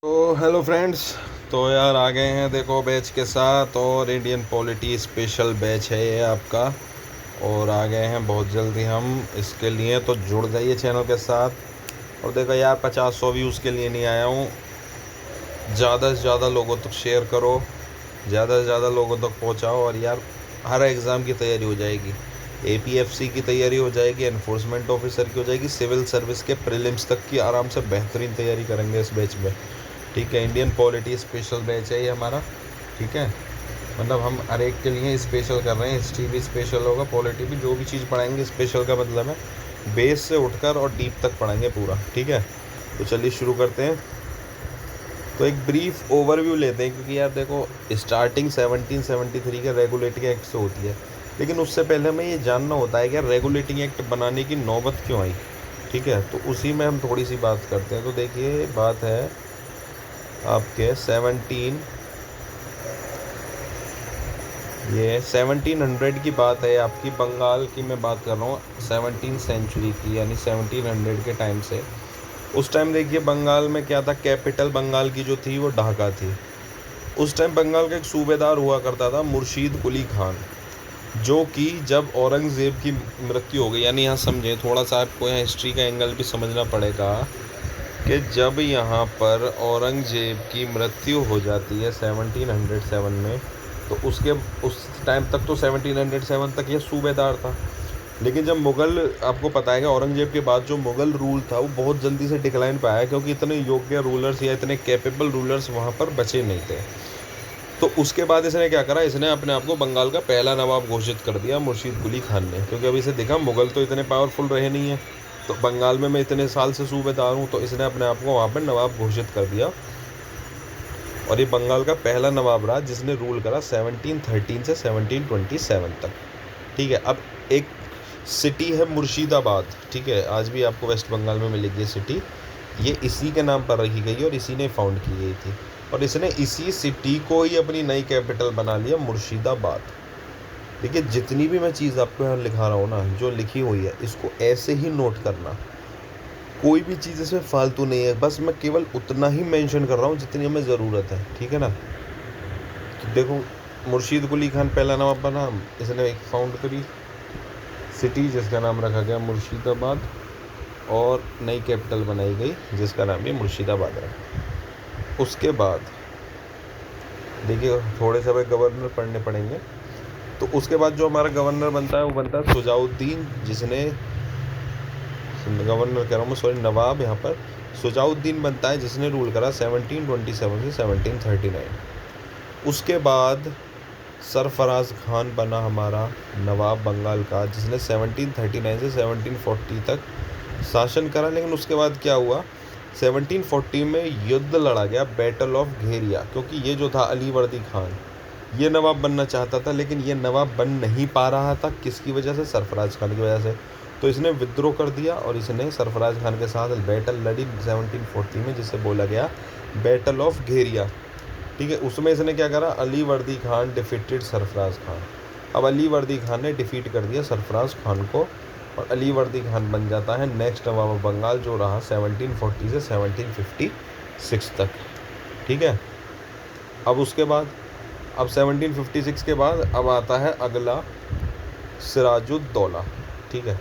तो hello friends. तो यार आ गए हैं देखो बैच के साथ, और इंडियन पॉलिटी स्पेशल बैच है ये आपका। और आ गए हैं बहुत जल्दी हम इसके लिए, तो जुड़ जाइए चैनल के साथ। और देखो यार 50-100 व्यूज़ के लिए नहीं आया हूँ, ज़्यादा से ज़्यादा लोगों तक शेयर करो, ज़्यादा से ज़्यादा लोगों तक पहुँचाओ। और यार हर एग्ज़ाम की तैयारी हो जाएगी, एपीएफसी की तैयारी हो जाएगी, एनफोर्समेंट ऑफिसर की हो जाएगी, सिविल सर्विस के प्रीलिम्स तक की आराम से बेहतरीन तैयारी करेंगे इस बैच में। ठीक है, इंडियन पॉलिटी स्पेशल बैच है ये हमारा। ठीक है, मतलब हम हर एक के लिए स्पेशल कर रहे हैं। हिस्ट्री भी स्पेशल होगा, पॉलिटी भी, जो भी चीज़ पढ़ाएंगे स्पेशल का मतलब है बेस से उठकर और डीप तक पढ़ाएंगे पूरा। ठीक है, तो चलिए शुरू करते हैं। तो एक ब्रीफ ओवरव्यू लेते हैं, क्योंकि यार देखो स्टार्टिंग 1773 के रेगुलेटिंग एक्ट से होती है, लेकिन उससे पहले हमें ये जानना होता है कि यार रेगुलेटिंग एक्ट बनाने की नौबत क्यों आई। ठीक है, तो उसी में हम थोड़ी सी बात करते हैं। तो देखिए बात है आपके 1700 की बात है आपकी, बंगाल की मैं बात कर रहा हूँ 17th सेंचुरी की, यानी 1700 के टाइम से। उस टाइम देखिए बंगाल में क्या था, कैपिटल बंगाल की जो थी वो ढाका थी। उस टाइम बंगाल का एक सूबेदार हुआ करता था मुर्शीद कुली खान, जो कि जब औरंगज़ेब की मृत्यु हो गई, यानी यहाँ समझें थोड़ा सा, आपको यहाँ हिस्ट्री का एंगल भी समझना पड़ेगा कि जब यहाँ पर औरंगज़ेब की मृत्यु हो जाती है 1707 में, तो उसके उस टाइम तक तो 1707 तक ये सूबेदार था। लेकिन जब मुग़ल, आपको पता है कि औरंगज़ेब के बाद जो मुग़ल रूल था वो बहुत जल्दी से डिक्लाइन पे आया, क्योंकि इतने योग्य रूलर्स या इतने कैपेबल रूलर्स वहाँ पर बचे नहीं थे। तो उसके बाद इसने क्या करा, इसने अपने आप को बंगाल का पहला नवाब घोषित कर दिया मुर्शीद कुली खान ने, क्योंकि अभी इसे देखा मुग़ल तो इतने पावरफुल रहे नहीं हैं, तो बंगाल में मैं इतने साल से सूबेदार हूँ, तो इसने अपने आप को वहाँ पर नवाब घोषित कर दिया। और ये बंगाल का पहला नवाब रहा जिसने रूल करा 1713 से 1727 तक। ठीक है, अब एक सिटी है मुर्शिदाबाद। ठीक है, आज भी आपको वेस्ट बंगाल में मिलेगी ये सिटी। ये इसी के नाम पर रखी गई और इसी ने फाउंड की गई थी, और इसने इसी सिटी को ही अपनी नई कैपिटल बना लिया, मुर्शिदाबाद। देखिए जितनी भी मैं चीज़ आपको यहाँ लिखा रहा हूँ ना, जो लिखी हुई है इसको ऐसे ही नोट करना, कोई भी चीज़ इसमें फालतू नहीं है, बस मैं केवल उतना ही मेंशन कर रहा हूँ जितनी हमें ज़रूरत है। ठीक है ना, तो देखो मुर्शीद कुली खान पहला नवाब बना, इसने एक फाउंड करी सिटी जिसका नाम रखा गया मुर्शिदाबाद, और नई कैपिटल बनाई गई जिसका नाम भी मुर्शिदाबाद रखा। उसके बाद देखिए थोड़े से हमें गवर्नर पढ़ने पड़ेंगे। तो उसके बाद जो हमारा गवर्नर बनता है वो बनता है सुजाउद्दीन, जिसने, गवर्नर कह रहा हूँ मैं, सॉरी नवाब, यहाँ पर सुजाउद्दीन बनता है जिसने रूल करा 1727 से 1739। उसके बाद सरफराज खान बना हमारा नवाब बंगाल का, जिसने 1739 से 1740 तक शासन करा। लेकिन उसके बाद क्या हुआ, 1740 में युद्ध लड़ा गया, बैटल ऑफ घेरिया, क्योंकि ये जो था अलीवर्दी खान, ये नवाब बनना चाहता था, लेकिन ये नवाब बन नहीं पा रहा था। किसकी वजह से? सरफराज खान की वजह से। तो इसने विद्रोह कर दिया और इसने सरफराज खान के साथ बैटल लड़ी 1740 में, जिसे बोला गया बैटल ऑफ घेरिया। ठीक है, उसमें इसने क्या करा, अली वर्दी खान डिफीटेड सरफराज खान। अब अली वर्दी खान ने डिफीट कर दिया सरफराज खान को, और अली वर्दी खान बन जाता है नेक्स्ट नवाब बंगाल, जो रहा 1740 से 1756 तक। ठीक है, अब उसके बाद, अब 1756 के बाद अब आता है अगला सिराजुद्दौला। ठीक है,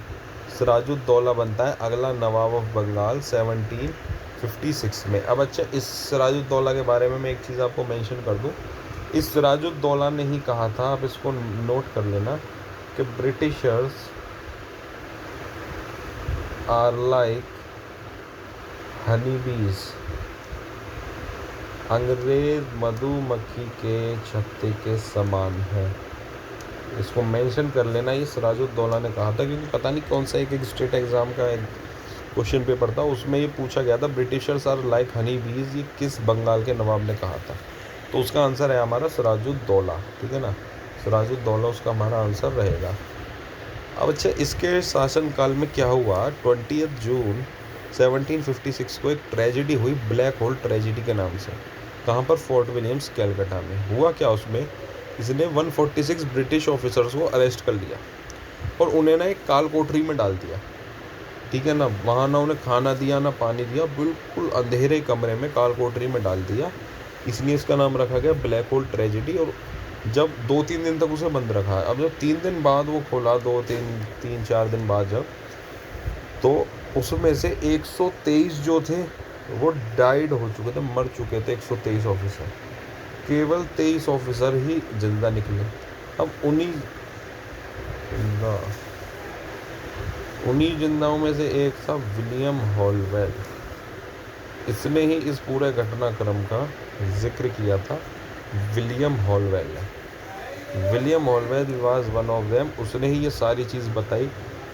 सिराजुद्दौला बनता है अगला नवाब ऑफ बंगाल 1756 में। अब अच्छा, इस सिराजुद्दौला के बारे में मैं एक चीज़ आपको मेंशन कर दूं, इस सिराजुद्दौला ने ही कहा था, आप इसको नोट कर लेना, कि ब्रिटिशर्स आर लाइक हनी बीज, अंग्रेज मधुमक्खी के छत्ते के समान है। इसको मेंशन कर लेना, ये सिराजुद्दौला ने कहा था, क्योंकि पता नहीं कौन सा एक स्टेट एग्ज़ाम का एक क्वेश्चन पेपर था, उसमें ये पूछा गया था ब्रिटिशर्स आर लाइक हनी बीज, ये किस बंगाल के नवाब ने कहा था। तो उसका आंसर है हमारा सिराजुद्दौला। ठीक है ना, सिराजुद्दौला उसका हमारा आंसर रहेगा। अब अच्छा, इसके शासनकाल में क्या हुआ, 20 जून 1756 को एक ट्रेजिडी हुई, ब्लैक होल ट्रेजिडी के नाम से। कहाँ पर? फोर्ट विलियम्स कैलकाटा में। हुआ क्या उसमें, इसने 146 ब्रिटिश ऑफिसर्स को अरेस्ट कर लिया और उन्हें ना एक काल कोठरी में डाल दिया। ठीक है ना। वहाँ ना उन्हें खाना दिया ना पानी दिया, बिल्कुल अंधेरे कमरे में काल कोठरी में डाल दिया, इसलिए इसका नाम रखा गया ब्लैक होल ट्रेजेडी। और जब 2-3 दिन तक उसे बंद रखा है, अब जब 3 दिन बाद वो खोला, 2-3-4 दिन बाद जब, तो उसमें से 123 जो थे वो डाइड हो चुके थे, मर चुके थे 123 ऑफिसर, केवल 23 ऑफिसर ही जिंदा निकले। अब उन्हीं जिंदाओं में से एक था विलियम हॉलवेल। इसने ही इस पूरे घटनाक्रम का जिक्र किया था, विलियम हॉलवेल ने। William Holwell was one of them. उसने ही ये सारी चीज़ बताई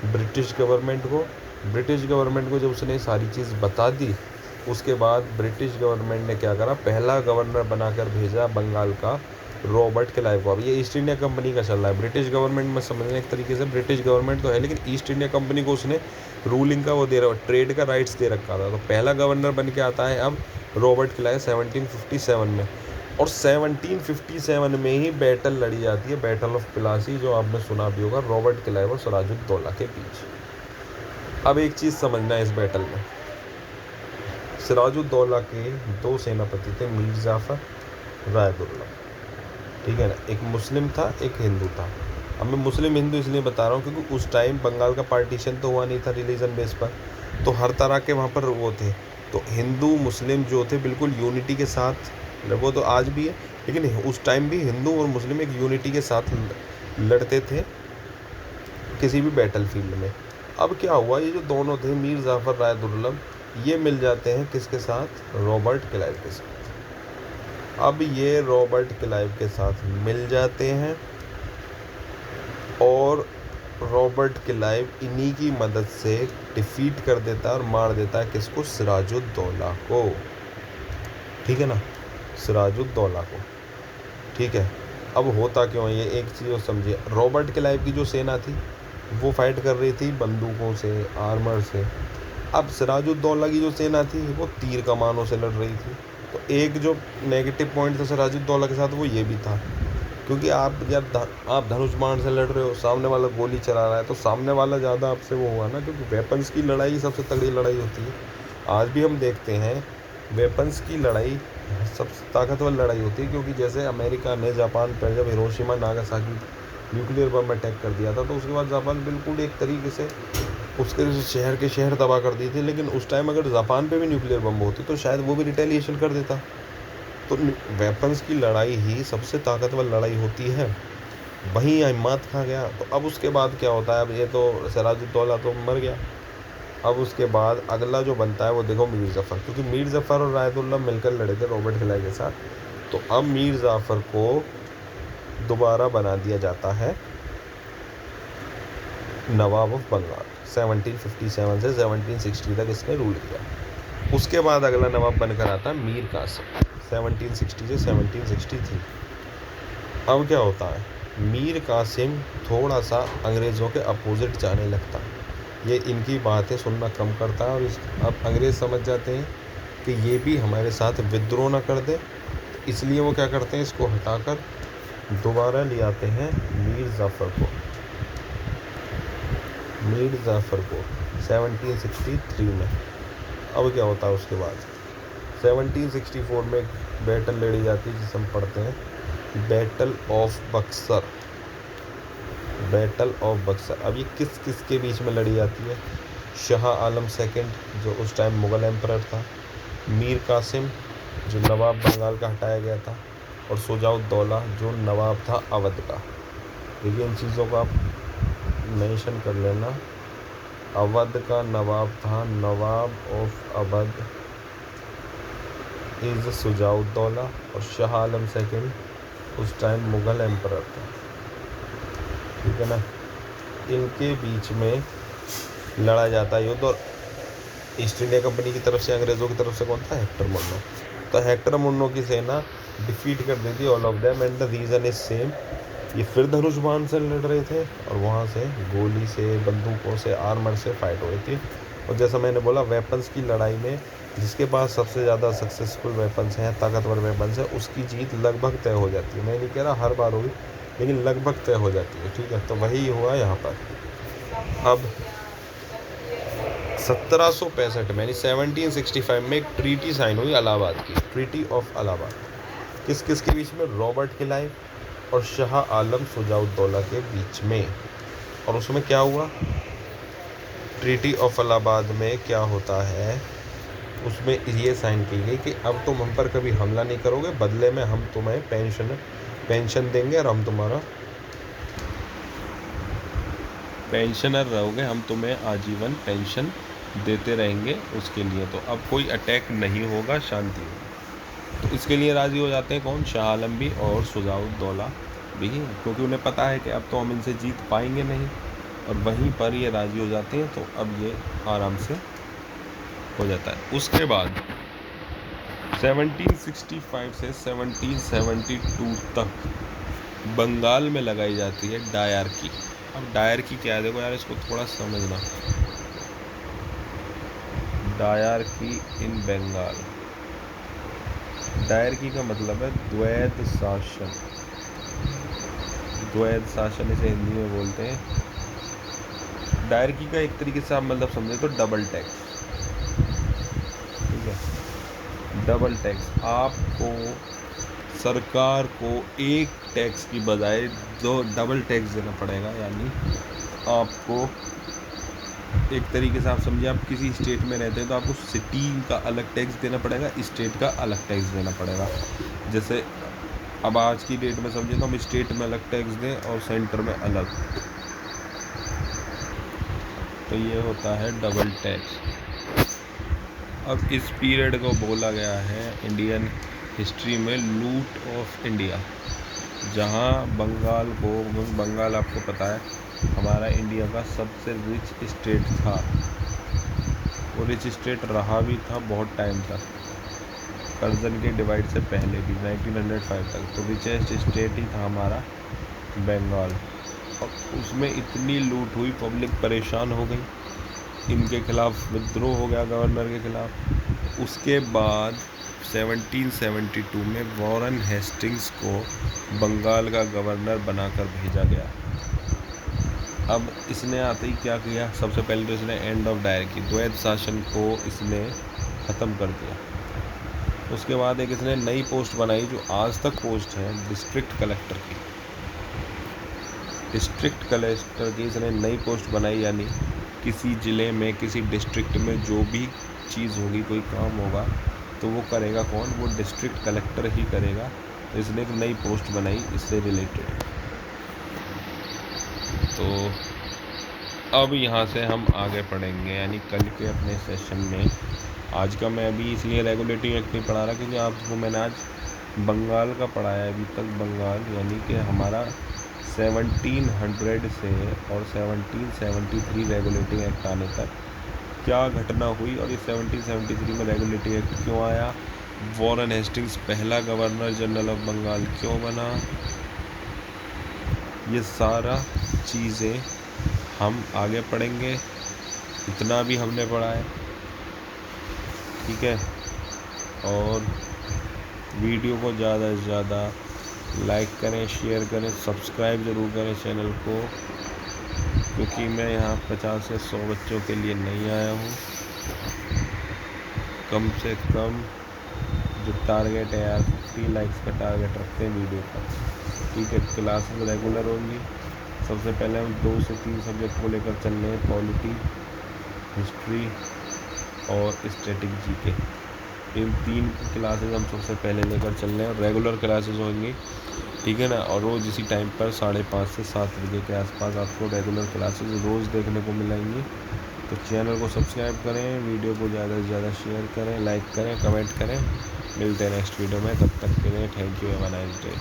ब्रिटिश गवर्नमेंट को। ब्रिटिश गवर्नमेंट को जब उसने सारी चीज़ बता दी, उसके बाद ब्रिटिश गवर्नमेंट ने क्या करा, पहला गवर्नर बनाकर भेजा बंगाल का रॉबर्ट क्लाइव को। अब ये ईस्ट इंडिया कंपनी का चल रहा है, ब्रिटिश गवर्नमेंट में समझने एक तरीके से ब्रिटिश गवर्नमेंट तो है, लेकिन ईस्ट इंडिया कंपनी को उसने रूलिंग का वो दे रहा, ट्रेड का राइट्स दे रखा था। तो पहला गवर्नर बन के आता है अब रॉबर्ट क्लाइव 1757 में। और 1757 में ही बैटल लड़ी जाती है, बैटल ऑफ प्लासी, जो आपने सुना भी होगा, रॉबर्ट क्लाइव और सिराजुद्दौला के बीच। अब एक चीज़ समझना है इस बैटल में, सिराजुद्दौला के 2 सेनापति थे, मीर जाफ़र, रायदुर्ला, ठीक है ना। एक मुस्लिम था, एक हिंदू था। अब मैं मुस्लिम हिंदू इसलिए बता रहा हूँ क्योंकि उस टाइम बंगाल का पार्टीशन तो हुआ नहीं था रिलीजन बेस पर, तो हर तरह के वहाँ पर वो थे। तो हिंदू मुस्लिम जो थे बिल्कुल यूनिटी के साथ, वो तो आज भी है, लेकिन उस टाइम भी हिंदू और मुस्लिम एक यूनिटी के साथ लड़ते थे किसी भी बैटल फील्ड में। अब क्या हुआ, ये जो दोनों थे मीर जाफ़र रायदुर्लभ, ये मिल जाते हैं किसके साथ, रॉबर्ट क्लाइव के साथ। अब ये रॉबर्ट क्लाइव के साथ मिल जाते हैं और रॉबर्ट क्लाइव इन्हीं की मदद से डिफीट कर देता है और मार देता है किसको, सिराजुद्दौला को, ठीक है ना, सिराजुद्दौला को, ठीक है। अब होता क्यों है ये, एक चीज़ समझिए, रॉबर्ट क्लाइव की जो सेना थी वो फाइट कर रही थी बंदूकों से, आर्मर से। अब सिराजुद्दौला की जो सेना थी वो तीर कमानों से लड़ रही थी। तो एक जो नेगेटिव पॉइंट था सिराजुद्दौला के साथ वो ये भी था, क्योंकि आप धनुष बाण से लड़ रहे हो, सामने वाला गोली चला रहा है, तो सामने वाला ज़्यादा आपसे वो हुआ ना, क्योंकि वेपन्स की लड़ाई सबसे तगड़ी लड़ाई होती है। आज भी हम देखते हैं वेपन्स की लड़ाई सबसे ताकतवर लड़ाई होती है, क्योंकि जैसे अमेरिका ने जापान पर जब Hiroshima Nagasaki nuclear bomb attack कर दिया था, तो उसके बाद जापान बिल्कुल एक तरीके से उसके शहर के शहर तबाह कर दिए थे। लेकिन उस टाइम अगर जापान पे भी न्यूक्लियर बम होती तो शायद वो भी रिटेलिएशन कर देता। तो वेपन्स की लड़ाई ही सबसे ताकतवर लड़ाई होती है। वहीं हिम्मत खा गया। तो अब उसके बाद क्या होता है, अब ये तो सिराजुद्दौला तो मर गया। अब उसके बाद अगला जो बनता है वो देखो मीर जाफ़र, क्योंकि मीर जाफ़र और रायदुल्ला मिलकर लड़े थे रॉबर्ट क्लाइव के साथ। तो अब मीर जाफ़र को दोबारा बना दिया जाता है नवाब ऑफ बंगाल। 1757 से 1760 तक इसने रूल किया। उसके बाद अगला नवाब बनकर आता है मीर कासिम, 1760 से 1763। अब क्या होता है, मीर कासिम थोड़ा सा अंग्रेज़ों के अपोजिट जाने लगता है। ये इनकी बातें सुनना कम करता है और अब अंग्रेज़ समझ जाते हैं कि ये भी हमारे साथ विद्रोह ना कर दे, इसलिए वो क्या करते हैं, इसको हटाकर दोबारा ले आते हैं मीर जाफ़र को। 1763 में। अब क्या होता है उसके बाद, 1764 में एक बैटल लड़ी जाती है जिसे हम पढ़ते हैं battle of Buxar. Battle of Buxar अब ये किस किस के बीच में लड़ी जाती है, शाह आलम सेकंड जो उस टाइम मुग़ल एम्परर था, मीर कासिम जो नवाब बंगाल का हटाया गया था, और शुजाउद्दौला जो नवाब था अवध का। देखिए इन चीज़ों को आप मेंशन कर लेना। अवध का नवाब था, नवाब ऑफ अवध इज़ शुजाउद्दौला, और शाह आलम सेकंड उस टाइम मुग़ल एम्परर था, ठीक है ना। इनके बीच में लड़ा जाता है युद्ध। और ईस्ट इंडिया कंपनी की तरफ से, अंग्रेज़ों की तरफ से कौन था, हेक्टर मुन्नो। तो हेक्टर मुन्नो की सेना डिफीट कर देती all of them, and the reason is same. ये फिर धनुष बाण से लड़ रहे थे और वहाँ से गोली से, बंदूकों से, आर्मर से फाइट हो रही थी। और जैसा मैंने बोला, वेपन्स की लड़ाई में जिसके पास सबसे ज़्यादा सक्सेसफुल वेपन्स हैं, ताकतवर वेपन्स हैं, उसकी जीत लगभग तय हो जाती है। मैं नहीं कह रहा हर बार होगी, लेकिन लगभग तय हो जाती है, ठीक है। तो वही हुआ यहाँ पर। अब 1765 में यानी 1765 में एक ट्रीटी साइन हुई इलाहाबाद की, ट्रीटी ऑफ इलाहाबाद। किस किस के बीच में? रॉबर्ट क्लाइव और शाह आलम शुजाउद्दौला के बीच में। और उसमें क्या हुआ? ट्रीटी ऑफ इलाहाबाद में क्या होता है, उसमें ये साइन की गई कि अब तुम हम पर कभी हमला नहीं करोगे, बदले में हम तुम्हें पेंशन देंगे और हम तुम्हारा पेंशनर रहोगे, हम तुम्हें आजीवन पेंशन देते रहेंगे उसके लिए। तो अब कोई अटैक नहीं होगा, शांति होगी। तो इसके लिए राज़ी हो जाते हैं कौन? शाह आलम भी और शुजाउद्दौला भी, क्योंकि उन्हें पता है कि अब तो हम इनसे जीत पाएंगे नहीं, और वहीं पर ये राज़ी हो जाते हैं। तो अब ये आराम से हो जाता है। उसके बाद 1765 से 1772 तक बंगाल में लगाई जाती है डायरकी। अब डायरकी क्या है? देखो यार, इसको थोड़ा समझना। डायरकी इन बंगाल, डायरकी का मतलब है द्वैध शासन। द्वैध शासन इसे हिंदी में बोलते हैं। डायरकी का एक तरीके से आप मतलब समझे तो डबल टैक्स, ठीक है। डबल टैक्स, आपको सरकार को एक टैक्स की बजाय दो डबल टैक्स देना पड़ेगा। यानी आपको एक तरीके से आप समझिए, आप किसी स्टेट में रहते हैं तो आपको सिटी का अलग टैक्स देना पड़ेगा, स्टेट का अलग टैक्स देना पड़ेगा। जैसे अब आज की डेट में समझिए तो हम स्टेट में अलग टैक्स दें और सेंटर में अलग, तो ये होता है डबल टैक्स। अब इस पीरियड को बोला गया है इंडियन हिस्ट्री में लूट ऑफ इंडिया, जहाँ बंगाल आपको पता है हमारा इंडिया का सबसे रिच स्टेट था। वो रिच स्टेट रहा भी था बहुत टाइम तक, कर्जन के डिवाइड से पहले भी 1905 तक। तो रिचेस्ट स्टेट ही था हमारा बंगाल। और उसमें इतनी लूट हुई, पब्लिक परेशान हो गई, इनके खिलाफ विद्रोह हो गया गवर्नर के खिलाफ। उसके बाद 1772 में वॉरेन हेस्टिंग्स को बंगाल का गवर्नर बनाकर भेजा गया। अब इसने आते ही क्या किया? सबसे पहले तो इसने एंड ऑफ डायरकी, द्वैध शासन को इसने ख़त्म कर दिया। उसके बाद एक इसने नई पोस्ट बनाई जो आज तक पोस्ट है, डिस्ट्रिक्ट कलेक्टर की। डिस्ट्रिक्ट कलेक्टर की इसने नई पोस्ट बनाई, यानी किसी ज़िले में, किसी डिस्ट्रिक्ट में जो भी चीज़ होगी, कोई काम होगा, तो वो करेगा कौन? वो डिस्ट्रिक्ट कलेक्टर ही करेगा। तो इसने एक नई पोस्ट बनाई इससे रिलेटेड। तो अब यहाँ से हम आगे पढ़ेंगे, यानी कल के अपने सेशन में। आज का मैं अभी इसलिए रेगुलेटिंग एक्ट नहीं पढ़ा रहा क्योंकि आपको मैंने आज बंगाल का पढ़ाया है अभी तक। बंगाल यानी कि हमारा 1700 से और 1773 रेगुलेटिंग एक्ट आने तक क्या घटना हुई, और ये 1773 में रेगुलेटिंग एक्ट क्यों आया, वॉरेन हेस्टिंग्स पहला गवर्नर जनरल ऑफ बंगाल क्यों बना, ये सारा चीज़ें हम आगे पढ़ेंगे। इतना भी हमने पढ़ा है, ठीक है। और वीडियो को ज़्यादा से ज़्यादा लाइक करें, शेयर करें, सब्सक्राइब ज़रूर करें चैनल को, क्योंकि मैं यहाँ 50 से 100 बच्चों के लिए नहीं आया हूँ। कम से कम जो टारगेट है यार, 50 लाइक्स का टारगेट रखते हैं वीडियो का, ठीक है। क्लासेस रेगुलर होंगी। सबसे पहले हम 2 से 3 सब्जेक्ट को लेकर चल रहे हैं, पॉलिटी, हिस्ट्री और स्टैटिक जीके। इन 3 क्लासेस हम सबसे पहले लेकर चल रहे हैं, और रेगुलर क्लासेस होंगी, ठीक है ना। और रोज़ इसी टाइम पर 5:30 से 7 बजे के आसपास आपको रेगुलर क्लासेस रोज़ देखने को मिलेंगी। तो चैनल को सब्सक्राइब करें, वीडियो को ज़्यादा से ज़्यादा शेयर करें, लाइक करें, कमेंट करें। मिलते हैं नेक्स्ट वीडियो में, तब तक के लिए thank you, have a nice day.